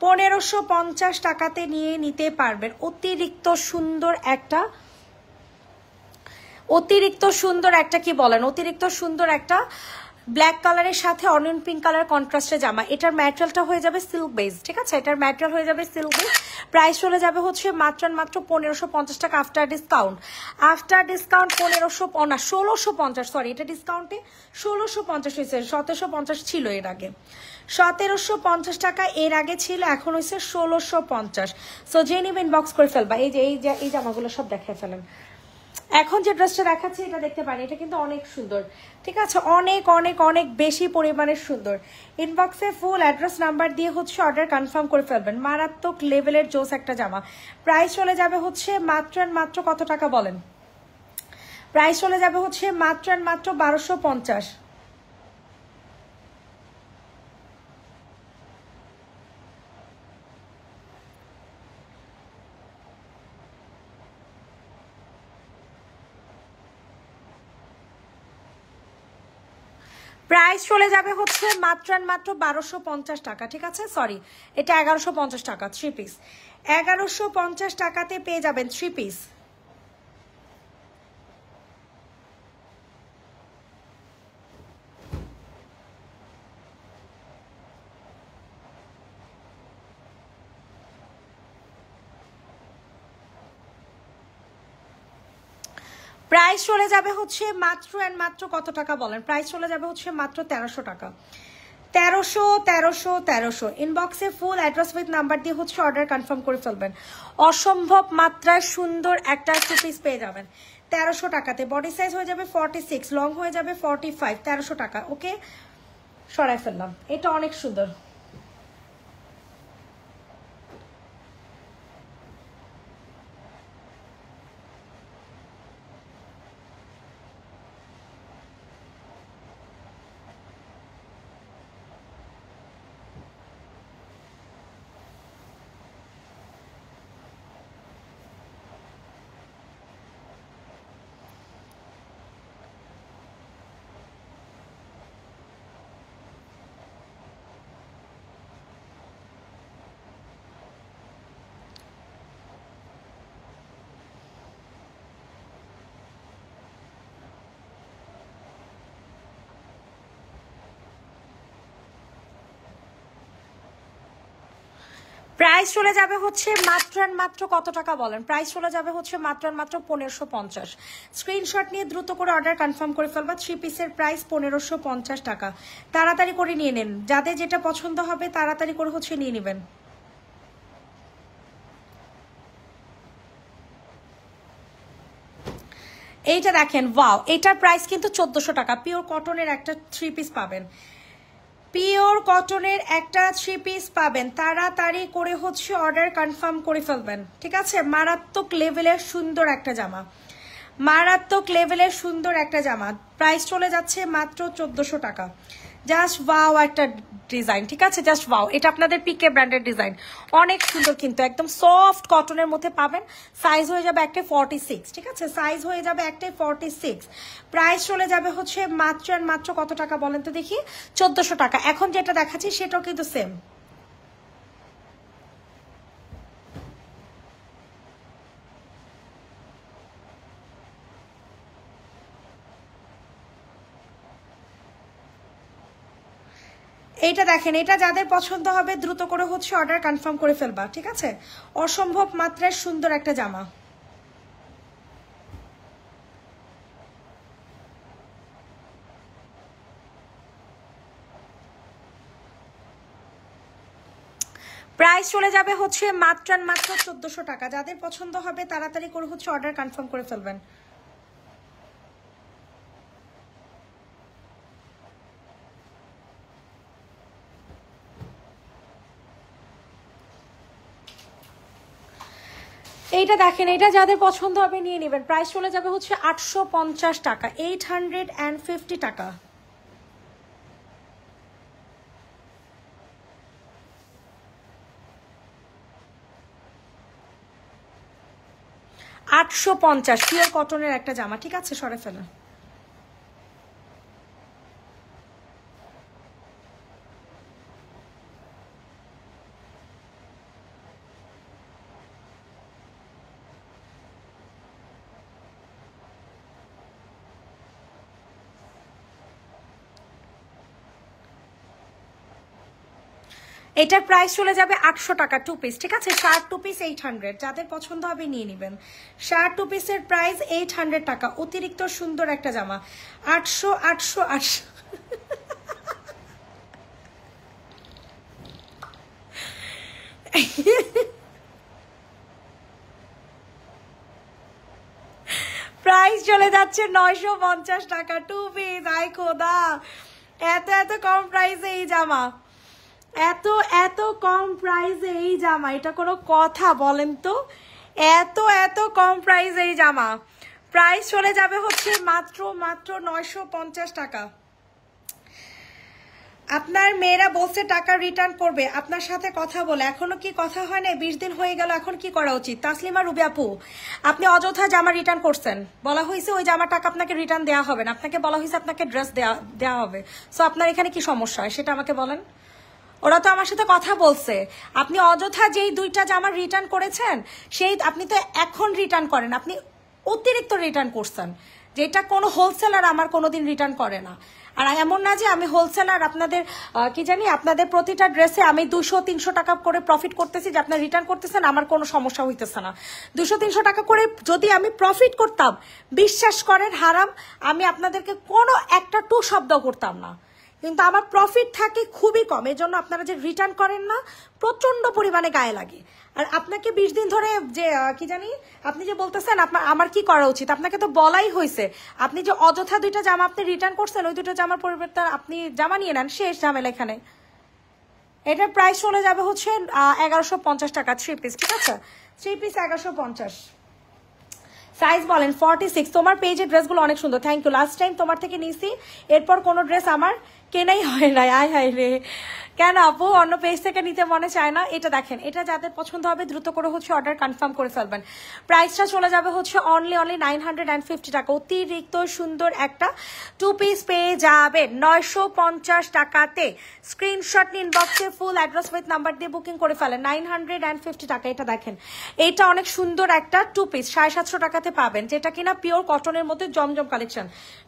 1550 টাকাতে নিয়ে নিতে পারবেন অতিরিক্ত সুন্দর একটা, কি বলেন, অতিরিক্ত সুন্দর একটা ব্ল্যাক কালারের সাথে অনিয়ন পিঙ্ক কালার কন্ট্রাস্টে জামা। এটার ম্যাটেরিয়ালটা হয়ে যাবে সিল্ক বেস, ঠিক আছে। এটার ম্যাটেরিয়াল হয়ে যাবে সিল্ক বেস। প্রাইস চলে যাবে হচ্ছে মাত্র 1550 টাকা আফটার ডিসকাউন্ট। 1650, সরি, এটা ডিসকাউন্টে 1650 হয়েছে, 1750 ছিল এর আগে। 1750 টাকা এর আগে ছিল, এখন হয়েছে 1650। সো যে নিবেন বক্স করে ফেলবা। এই জামাগুলো সব দেখায় ফেলেন। এখন যে ড্রেসটা দেখাচ্ছি এটা দেখতে পারেন, এটা কিন্তু অনেক সুন্দর, ঠিক আছে। অনেক অনেক অনেক বেশি পরিমাণের সুন্দর। ইনবক্সে ফুল অ্যাড্রেস নাম্বার দিয়ে হচ্ছে অর্ডার কনফার্ম করে ফেলবেন। মারাত্মক লেভেলের জোস একটা জামা। প্রাইস চলে যাবে হচ্ছে মাত্র কত টাকা বলেন? প্রাইস চলে যাবে হচ্ছে মাত্র 1250। প্রাইস চলে যাবে হচ্ছে মাত্র 1250 টাকা, ঠিক আছে। সরি, এটা 1150 টাকা থ্রি পিস। 1150 টাকাতে পেয়ে যাবেন থ্রি পিস। প্রাইস চলে যাবে হচ্ছে মাত্র কত টাকা বলেন? প্রাইস চলে যাবে হচ্ছে মাত্র 1300 টাকা। 1300 ইনবক্সে ফুল অ্যাড্রেস উইথ নাম্বার দিয়ে হচ্ছে অর্ডার কনফার্ম করে ফেলবেন। অসম্ভব মাত্রায় সুন্দর একটা টু পিস পেয়ে যাবেন 1300 টাকাতে। বডি সাইজ হয়ে যাবে 46, লং হয়ে যাবে 45। 1300 টাকা, ওকে, সরাই ফেললাম। এটা অনেক সুন্দর। প্রাইস চলে যাবে হচ্ছে মাত্র কত টাকা বলেন? প্রাইস চলে যাবে হচ্ছে মাত্র 1550। স্ক্রিনশট নিয়ে দ্রুত করে অর্ডার কনফার্ম করে ফেলবা। থ্রি পিসের প্রাইস 1550 টাকা। তাড়াতাড়ি করে নিয়ে নেন, যাদের যেটা পছন্দ হবে তাড়াতাড়ি করে হচ্ছে নিয়ে নেবেন। এইটা দেখেন, ওয়াও, এটার প্রাইস কিন্তু 1400 টাকা। পিওর কটনের একটা থ্রি পিস পাবেন। পিওর কটনের একটা 3 পিস পাবেন, তাড়াতাড়ি করে হচ্ছে অর্ডার কনফার্ম করে ফেলবেন, ঠিক আছে? মারাত্মক লেভেলের সুন্দর একটা জামা, মারাত্মক লেভেলের সুন্দর একটা জামা। প্রাইস চলে যাচ্ছে মাত্র 1400 টাকা। জাস্ট ওয়াও একটা ডিজাইন, ঠিক আছে? জাস্ট ওয়াও, এটা আপনাদের পিকে ব্র্যান্ডের ডিজাইন, অনেক সুন্দর কিন্তু একদম সফট কটনের মধ্যে পাবেন। সাইজ হয়ে যাবে একটা 46, ঠিক আছে? সাইজ হয়ে যাবে একটা 46। প্রাইস চলে যাবে হচ্ছে মাত্র আর মাত্র কত টাকা বলেন তো দেখি? 1400 টাকা। এখন যেটা দেখাচ্ছি সেটাও কিন্তু সেম। এইটা দেখেন, এটা যাদের পছন্দ হবে দ্রুত করে হচ্ছে অর্ডার কনফার্ম করে ফেলবা, ঠিক আছে? অসম্ভব মাত্রায় সুন্দর একটা জামা। প্রাইস চলে যাবে হচ্ছে মাত্র 1400 টাকা। যাদের পছন্দ হবে তাড়াতাড়ি করে হচ্ছে অর্ডার কনফার্ম করে ফেলবেন। এইটা দেখেন, এটা যাদের পছন্দ হবে নিয়ে নেবেন। প্রাইস চলে যাবে হচ্ছে 850 টাকা, 850 টাকা। $850 পিওর কটনের একটা জামা, ঠিক আছে? সরে ফেলেন। এটার প্রাইস চলে যাবে 800 টাকা 2 পিস, ঠিক আছে? শার্ট 2 পিস 800, যাদের পছন্দ হবে নিয়ে নেবেন। শার্ট 2 পিসের প্রাইস 800 টাকা। অতিরিক্ত সুন্দর একটা জামা। 800 800 800। প্রাইস চলে যাচ্ছে 950 টাকা 2 পিস। আই খোদা, এত এত কম প্রাইসে এই জামা, এত এত কম প্রাইসে এই জামা, এটা কোনো কথা বলেন তো? এত এত কম প্রাইসে এই জামা। প্রাইস চলে যাবে হচ্ছে মাত্র 950 টাকা। আপনার মেয়েরা বলছে টাকা রিটার্ন করবে, আপনার সাথে কথা বলে এখনো কি কথা হয় না? 20 দিন হয়ে গেল, এখন কি করা উচিত? তাসলিমা রুবি আপু, আপনি অযথা জামা রিটার্ন করছেন। বলা হয়েছে ওই জামা টাকা আপনাকে রিটার্ন দেওয়া হবে না, আপনাকে বলা হয়েছে আপনাকে ড্রেস দেওয়া হবে। সো আপনার এখানে কি সমস্যা হয় সেটা আমাকে বলেন। ওরা তো আমার সাথে কথা বলছে, আপনি অযথা যেই 2টা জামা রিটার্ন করেছেন সেই আপনি তো এখন রিটার্ন করেন, আপনি অতিরিক্ত রিটার্ন করছেন, যেটা কোনো হোলসেলার আমার কোনোদিন রিটার্ন করে না। আর এমন না যে আমি হোলসেলার, আপনাদের কি জানি আপনাদের প্রতিটা ড্রেসে আমি 200-300 টাকা করে প্রফিট করতেছি, যে আপনার রিটার্ন করতেছেন আমার কোনো সমস্যা হইতেছে না। 200-300 টাকা করে যদি আমি প্রফিট করতাম, বিশ্বাস করেন হারাম, আমি আপনাদেরকে কোনো একটা টু শব্দ করতাম না। কিন্তু আমার প্রফিট থাকে খুবই কম, এই জন্য আপনারা যে রিটার্ন করেন না প্রচন্ড পরিমাণে গায়ে লাগে। আর আপনাকে 20 দিন ধরে যে কি জানি আপনি যে বলতেছেন আমার কি করা উচিত, আপনাকে তো বলাই হয়েছে। আপনি যে অযথা 2টা জামা আপনি রিটার্ন করছেন, ওই 2টা জামার পরিবর্তে আপনি জামা নিয়ে নেন, শেষ ঝামেলা এখানে। এটার প্রাইস চলে যাবে হচ্ছে 1150 টাকা 3 পিস, ঠিক আছে? 3 পিস 1150। সাইজ বলেন 46। তোমার পেজের ড্রেসগুলো অনেক সুন্দর, থ্যাংক ইউ। লাস্ট টাইম তোমার থেকে নিয়েছি, এরপর কোনো ড্রেস আমার কেনাই হয় নাই। আয় হায় রে, কেন আপু অন্য পেজ থেকে নিতে মনে চায় না? এটা দেখেন, এটা যাদের পছন্দ হবে দ্রুত করে হচ্ছে অর্ডার কনফার্ম করে ফেলবেন। প্রাইসটা চলে যাবে হচ্ছে অনলি 950 টাকা। অতিরিক্ত সুন্দর একটা 2 পিস পেয়ে যাবেন 950 টাকাতে। স্ক্রিনশট নিন, বক্সে ফুল অ্যাড্রেস উইথ নাম্বার দিয়ে বুকিং করে ফেলেন। 950 টাকা। এটা দেখেন, এটা অনেক সুন্দর একটা 2 পিস 750 টাকাতে পাবেন, যেটা কিনা পিওর কটনের মধ্যে জমজম কালেকশন।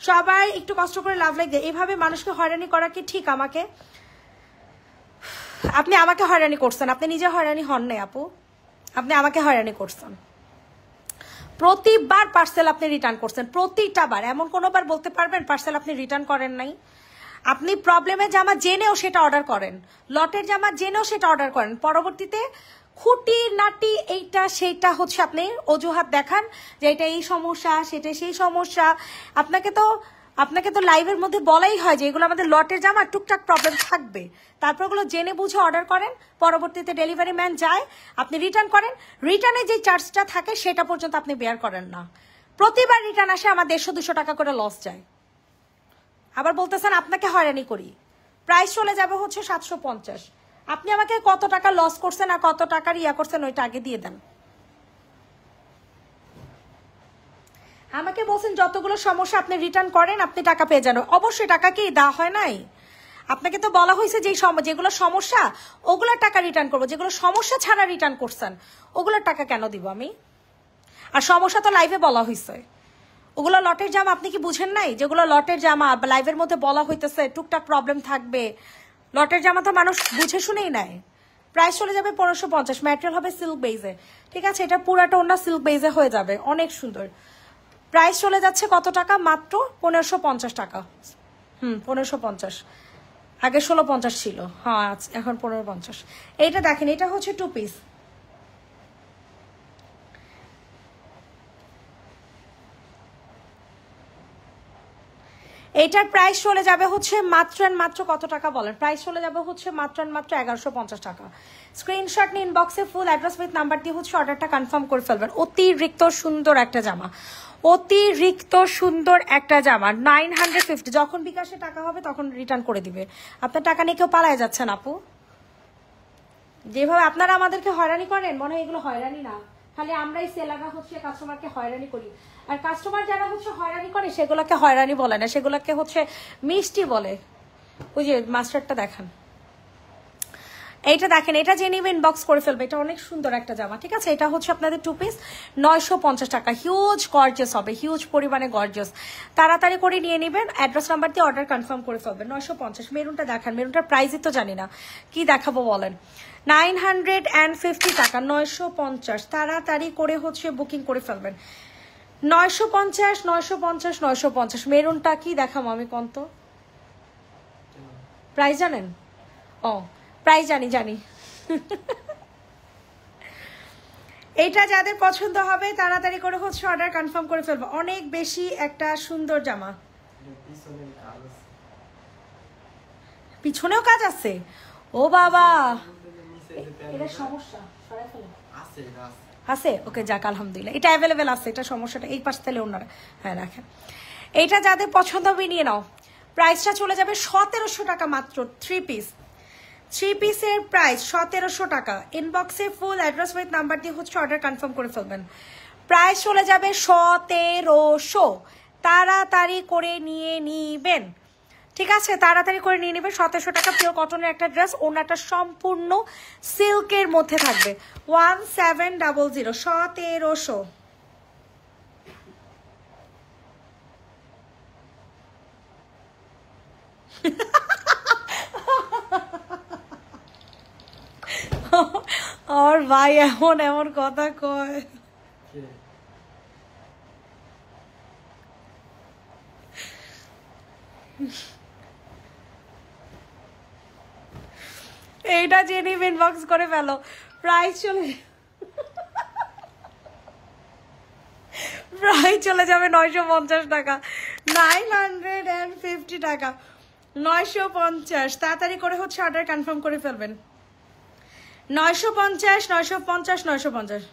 সবাই একটু কষ্ট করে লাভ লাইক দিয়ে। এইভাবে মানুষকে হয়রানি করা কি ঠিক? আপনি আমাকে হয়রানি করছেন, আপনি নিজে হয়রানি হন নাই আপু, আপনি আমাকে হয়রানি করছেন। প্রতিবার পার্সেল আপনি রিটার্ন করছেন, প্রতিটা বার। এমন কোনোবার বলতে পারবেন পার্সেল আপনি রিটার্ন করেন নাই? আপনি প্রবলেমের জামা জেনেও সেটা অর্ডার করেন, লটের জামা জেনেও সেটা অর্ডার করেন, পরবর্তীতে খুঁটি নাটি এইটা সেইটা হচ্ছে আপনি অজুহাত দেখান যে এটা এই সমস্যা, সেটা সেই সমস্যা। আপনাকে তো আপনাকে তো লাইভের মধ্যে বলাই হয় যে এগুলো আমাদের লটের জামা, টুকটাক প্রবলেম থাকবে, তারপর ওগুলো জেনে বুঝে অর্ডার করেন, পরবর্তীতে ডেলিভারি ম্যান যায়, আপনি রিটার্ন করেন, রিটার্নে যে চার্জটা থাকে সেটা পর্যন্ত আপনি বেয়ার করেন না। প্রতিবার রিটার্ন আসে আমার 150-200 টাকা করে লস যায়। আবার বলতেছেন আপনাকে হয়রানি করি। প্রাইস চলে যাবে হচ্ছে 750। আপনি আমাকে কত টাকা লস করছেন আর কত টাকার ইয়া করছেন ওইটা আগে দিয়ে দেন। আমাকে বলছেন যতগুলো সমস্যা আপনি রিটার্ন করেন আপনি টাকা পেয়ে যান। অবশ্যই টাকা কি দেওয়া হয় নাই? আপনাকে তো বলা হয়েছে যে যেগুলো সমস্যা ওগুলোর টাকা রিটার্ন করবো, যেগুলো সমস্যা ছাড়া রিটার্ন করছেন ওগুলোর টাকা কেন দিব আমি? আর সমস্যা তো লাইভে বলা হয়েছে, ওগুলো লটের জামা। আপনি কি বুঝেন নাই যেগুলো লটের জামা লাইভের মধ্যে বলা হইতেছে টুকটাক প্রবলেম থাকবে? লটের জামা তো মানুষ বুঝে শুনেই নেয়। প্রাইস চলে যাবে 1550, ম্যাটেরিয়াল হবে সিল্ক বেইজে। ঠিক আছে, এটা পুরাটা ওনা সিল্ক বেইজে হয়ে যাবে, অনেক সুন্দর। প্রাইস চলে যাচ্ছে কত টাকা? মাত্র 1550 টাকা। 1550, আগে 1650 ছিল, হ্যাঁ এখন 1550। এইটা দেখেন, এটা হচ্ছে 2 পিস। এইটার প্রাইস চলে যাবে হচ্ছে মাত্র মাত্র কত টাকা বলেন? প্রাইস চলে যাবে হচ্ছে মাত্র মাত্র 1150 টাকা। স্ক্রিনশট নিয়ে ইনবক্সে ফুল অ্যাড্রেস উইথ নাম্বার দিয়ে হচ্ছে অর্ডারটা কনফার্ম করে ফেলবেন। অতিরিক্ত সুন্দর একটা জামা, অতিরিক্ত সুন্দর একটা জামা, 950। যখন বিকাশে টাকা হবে তখন রিটার্ন করে দিবে। আপনার টাকা নিয়ে কেউ পালায় যাচ্ছেন আপু? যেভাবে আপনারা আমাদেরকে হয়রানি করেন মনে হয় এগুলো হয়রানি না, খালি আমরাই সেলাররা হচ্ছে কাস্টমারকে হয়রানি করি। আর কাস্টমার যারা হচ্ছে হয়রানি করে সেগুলোকে হয়রানি বলে না, সেগুলোকে হচ্ছে মিষ্টি বলে। ওই যে মাস্টারটা দেখান, এইটা দেখেন, এটা যে নিবে ইনবক্স করে ফেলবে। এটা অনেক সুন্দর একটা জামা। ঠিক আছে, এটা হচ্ছে আপনাদের 2 পিস, 950 টাকা। হিউজ গর্জিয়াস হবে, হিউজ পরিমাণে গর্জিয়াস। তাড়াতাড়ি করে নিয়ে নেবেন, অ্যাড্রেস নাম্বার দিয়ে অর্ডার কনফার্ম করে ফেলবেন। 950। মেরুনটা দেখান, মেরুনটার প্রাইসই তো জানি না, কি দেখাবো বলেন? 950 টাকা, 950। তাড়াতাড়ি করে হচ্ছে বুকিং করে ফেলবেন। 950, 950, 950। মেরুনটা কি দেখাবো আমি কোন তো? প্রাইস জানেন? ও প্রাইস জানি। এইটা যাদের পছন্দ হবে তাড়াতাড়ি করে হচ্ছে অর্ডার কনফার্ম করে ফেলবো। অনেক বেশি একটা সুন্দর জামা। পিছনেও কাজ আছে? ও বাবা, এটা সমস্যা সরাই ফেলে আছে। ওকে যাক, আলহামদুলিল্লাহ এটা অ্যাভেলেবেল আছে। এটা সমস্যাটা এই পাশ থেকে ওনারা, হ্যাঁ রাখেন। এইটা যাদের পছন্দ হবে নিয়ে নাও। প্রাইসটা চলে যাবে 1700 টাকা মাত্র। 3 পিস, 3 পিসের প্রাইস 1700 টাকা। ইনবক্সে ফুল অ্যাড্রেস উইথ নাম্বার দিয়ে হচ্ছে অর্ডার কনফার্ম করে ফেলবেন। প্রাইস চলে যাবে 1700। তাড়াতাড়ি করে নিয়ে নিবেন। ঠিক আছে, তাড়াতাড়ি করে নিয়ে নেবেন। 1700 টাকা পিওর কটনের একটা ড্রেস, ওনাটা সম্পূর্ণ সিল্কের মধ্যে থাকবে। 1700, 1700। আর ভাই এমন এমন কথা কয়। এইটা জেনে ইনবক্স করে ফেলো। প্রাইস চলে যাবে 950 টাকা, 950 টাকা, 950। তাড়াতাড়ি করে হচ্ছে অর্ডার কনফার্ম করে ফেলবেন। 950, 950, 950।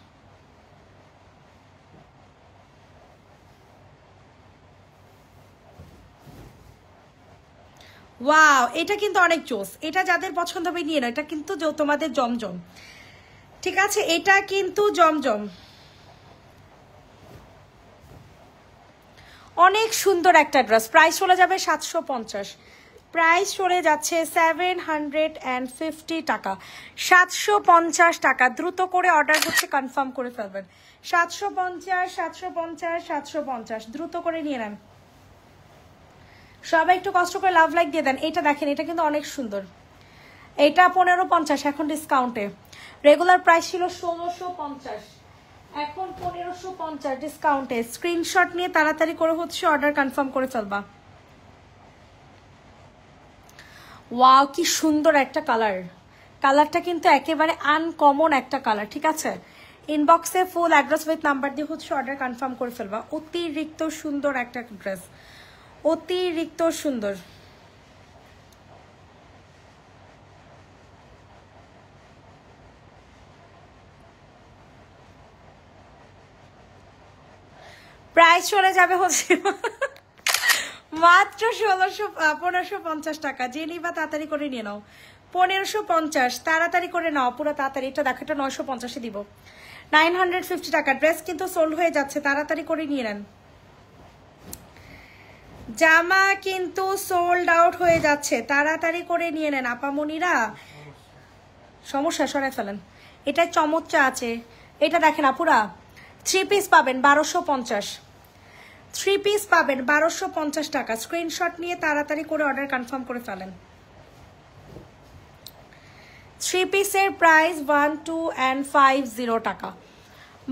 ওয়াও, এটা কিন্তু অনেক জোস। এটা যাদের পছন্দ হবে নিয়ে নাও। এটা কিন্তু তোমাদের জমজম। ঠিক আছে, এটা কিন্তু জমজম। অনেক সুন্দর একটা ড্রেস। প্রাইস চলে যাবে 750। প্রাইস চলে যাচ্ছে 750 টাকা, 750 টাকা। দ্রুত করে অর্ডার হচ্ছে কনফার্ম করে ফেলবেন। 750, 750, 750। দ্রুত করে নিয়ে নেন সবাই, একটু কষ্ট করে লাভ লাইক দিয়ে দেন। এটা দেখেন, এটা কিন্তু অনেক সুন্দর। এটা 1550 এখন ডিসকাউন্টে। রেগুলার প্রাইস ছিল 1650, এখন 1550 ডিসকাউন্টে। স্ক্রিনশট নিয়ে তাড়াতাড়ি করে হচ্ছে অর্ডার কনফার্ম করে ফেলবা। ওয়াও, কি সুন্দর একটা কালার। কালারটা কিন্তু একেবারে আনকমন একটা কালার। ঠিক আছে, ইনবক্সে ফুল অ্যাড্রেস উইথ নাম্বার দিয়ে হচ্ছে অর্ডার কনফার্ম করে ফেলবা। অতিরিক্ত সুন্দর একটা ড্রেস, অতিরিক্ত সুন্দর। প্রাইস চলে যাবে হচ্ছে মাত্র 1550 টাকা। যে নিবা তাড়াতাড়ি করে নিয়ে নাও। 1550 তাড়াতাড়ি করে নাও, পুরো তাড়াতাড়ি। এটা দেখো, এটা 950 দিব। 950 টাকা। ড্রেস কিন্তু সোল্ড হয়ে যাচ্ছে, তাড়াতাড়ি করে নিয়ে নেন। জামা কিন্তু সোল্ড আউট হয়ে যাচ্ছে, তাড়াতাড়ি করে নিয়ে নেন আপামনিরা। সমস্যা সরাই ফেলেন। এটা চমৎকার আছে, এটা দেখেন আপুরা। 3 পিস পাবেন 1250। 3 পিস পাবেন 1250 টাকা। স্ক্রিনশট নিয়ে তাড়াতাড়ি করে অর্ডার কনফার্ম করে ফেলেন। 3 পিসের প্রাইস 1250 টাকা,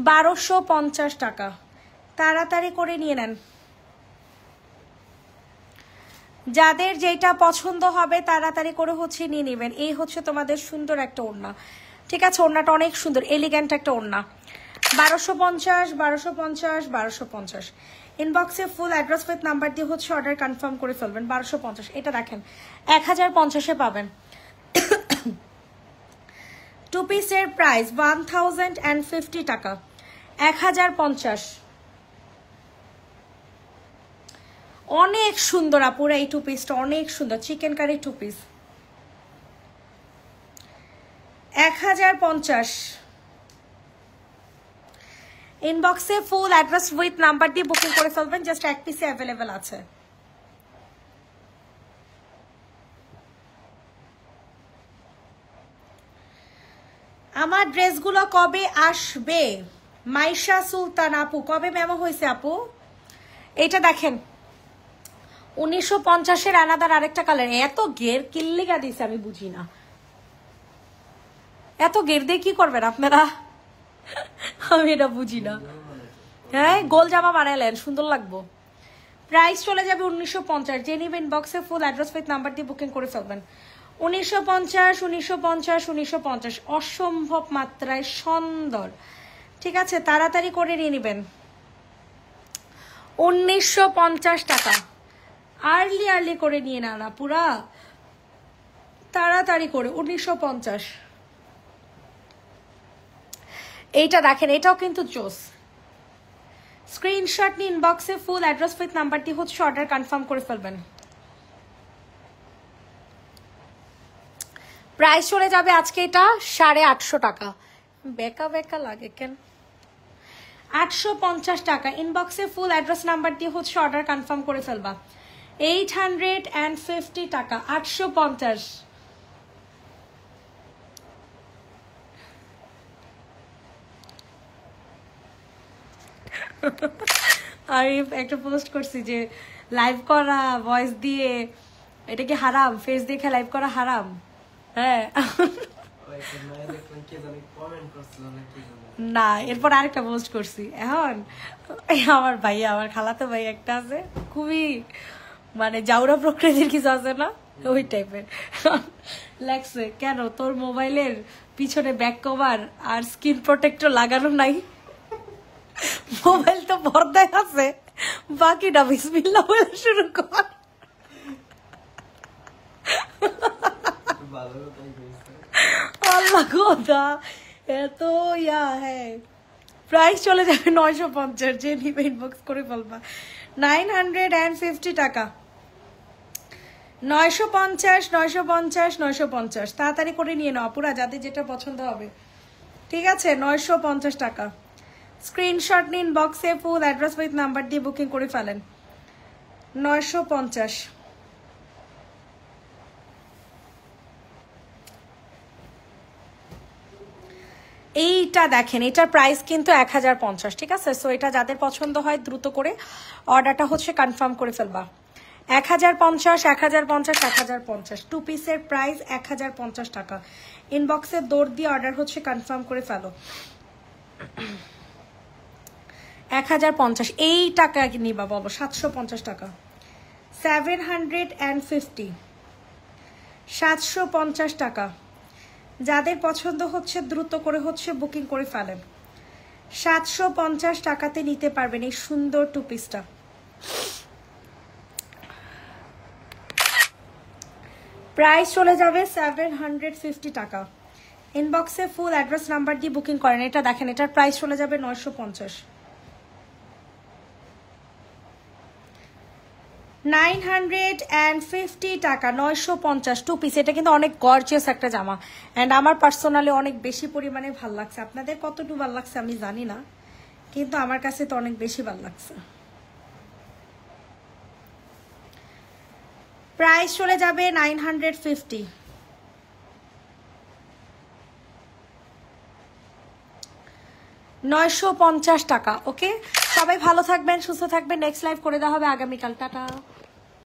1250 টাকা। তাড়াতাড়ি করে নিয়ে নেন। যাদের যেটা পছন্দ হবে তাড়াতাড়ি করে হচ্ছে নিয়ে নেবেন। এই হচ্ছে তোমাদের সুন্দর একটা ওড়না, ঠিক আছে? ওড়নাটা অনেক সুন্দর, এলিগ্যান্ট একটা ওড়না। 1250, 1250, 1250। ইনবক্সে ফুল অ্যাড্রেস উইথ নাম্বার দিয়ে হচ্ছে অর্ডার কনফার্ম করে ফেলবেন। 1250। এটা দেখেন 1050-এ পাবেন। 2 পিসের প্রাইস 1050 টাকা, 1050। অনেক সুন্দর আপুরা, এই 2 পিসটা অনেক সুন্দর। Chicken curry 2 piece 1050। ইনবক্সে ফুল অ্যাড্রেস উইথ নাম্বার দিয়ে বুকিং করে ফেলবেন। জাস্ট 1 পিসে অ্যাভেলেবেল আছে। আমার ড্রেসগুলো কবে আসবে? মাইশা সুলতান আপু, কবে মেমো হয়েছে আপু? এটা দেখেন 1950-এর আনাদার আরেকটা কালার। এত গের কিল্লিগা দিছে আমি বুঝি না, এত গের দিয়ে কি করবেন আপনারা? আমি এটা বুঝি না। হ্যাঁ, গোল জামা বানালেন, সুন্দর লাগবো। প্রাইস চলে যাবে 1950। যে নিবেন বক্সে ফুল অ্যাড্রেস উইথ নাম্বার দিয়ে বুকিং করে ফেলবেন। 1950, 1950, 1950। অসম্ভব মাত্রায় সুন্দর, ঠিক আছে? তাড়াতাড়ি করে নিয়ে নেবেন। 1950 টাকা। আর্লি করে নিয়ে না পুরা, তাড়াতাড়ি করে। 1950। এইটা দেখেন, এটাও কিন্তু জোস। স্ক্রিনশট নিয়ে ইনবক্সে ফুল অ্যাড্রেস উইথ নাম্বার দিয়ে হচ্ছে অর্ডার কনফার্ম করে ফেলবেন। প্রাইস চলে যাবে আজকে এটা 850 টাকা। বেকা বেকা লাগে কেন? 850 টাকা। ইনবক্সে ফুল অ্যাড্রেস নাম্বার দিয়ে হচ্ছে অর্ডার কনফার্ম করে ফেলবা। 850 টাকা, 850। আমি একটা পোস্ট করছি যে লাইভ করা ভয়েস দিয়ে এটা কি হারাম? ফেস দেখে লাইভ করা হারাম? হ্যাঁ না, এরপর আরেকটা পোস্ট করছি। এখন আমার ভাই, আমার খালাতো ভাই একটা আছে, খুবই মানে জাউরা প্রকৃতির কিছু আছে না, ওই টাইপের। লাগছে, কেন তোর মোবাইলের পিছনে ব্যাক কভার আর স্ক্রিন প্রোটেক্টর লাগানো নাই? মোবাইল তো পর্দায় আছে, বাকিটা বিসমিল্লাহ বলে শুরু কর। আল্লাহ খোদা, এত ইয়া। হ্যাঁ, প্রাইস চলে যাবে 950। যে নিবে ইনবক্স করে ফেলবা। 950 টাকা, 950, 950, 950। তাড়াতাড়ি করে নিয়ে নাও পুরা, যাদের যেটা পছন্দ হবে, ঠিক আছে? 950 টাকা। স্ক্রিনশট নিন, বক্সে ফুল অ্যাড্রেস উইথ নাম্বার দিয়ে বুকিং করে ফেলেন। 950। এইটা দেখেন, এটার প্রাইস কিন্তু 1050, ঠিক আছে? সো এটা যাদের পছন্দ হয় দ্রুত করে অর্ডারটা হচ্ছে কনফার্ম করে ফেলবা। 1050, 1050, 1050। 2 পিসের প্রাইস 1050 টাকা। ইনবক্সে দৌড় দিয়ে অর্ডার হচ্ছে কনফার্ম করে ফেলো। 1050। এই টাকা নিবা বলো? 750 টাকা। 750, 750 টাকা। যাদের পছন্দ হচ্ছে দ্রুত করে হচ্ছে বুকিং করে ফেলেন। 750 টাকাতে নিতে পারবেন এই সুন্দর 2 পিসটা। প্রাইস চলে যাবে 750 টাকা। ইনবক্সে ফুল অ্যাড্রেস নাম্বার দিয়ে বুকিং করেন। এটা দেখেন, এটার প্রাইস চলে যাবে 950। 950 টাকা, 950 টু পিস। এটা কিন্তু অনেক গর্জিয়াস একটা জামা অ্যান্ড আমার পার্সোনালি অনেক বেশি পরিমাণে ভাল লাগছে। আপনাদের কতটুকু ভাল লাগছে আমি জানি না, কিন্তু আমার কাছে তো অনেক বেশি ভাল লাগছে। প্রাইস চলে যাবে 950। 950 টাকা। ওকে, সবাই ভালো থাকবেন, সুস্থ থাকবেন। নেক্সট লাইভ করে দেওয়া হবে আগামীকাল। টাটা।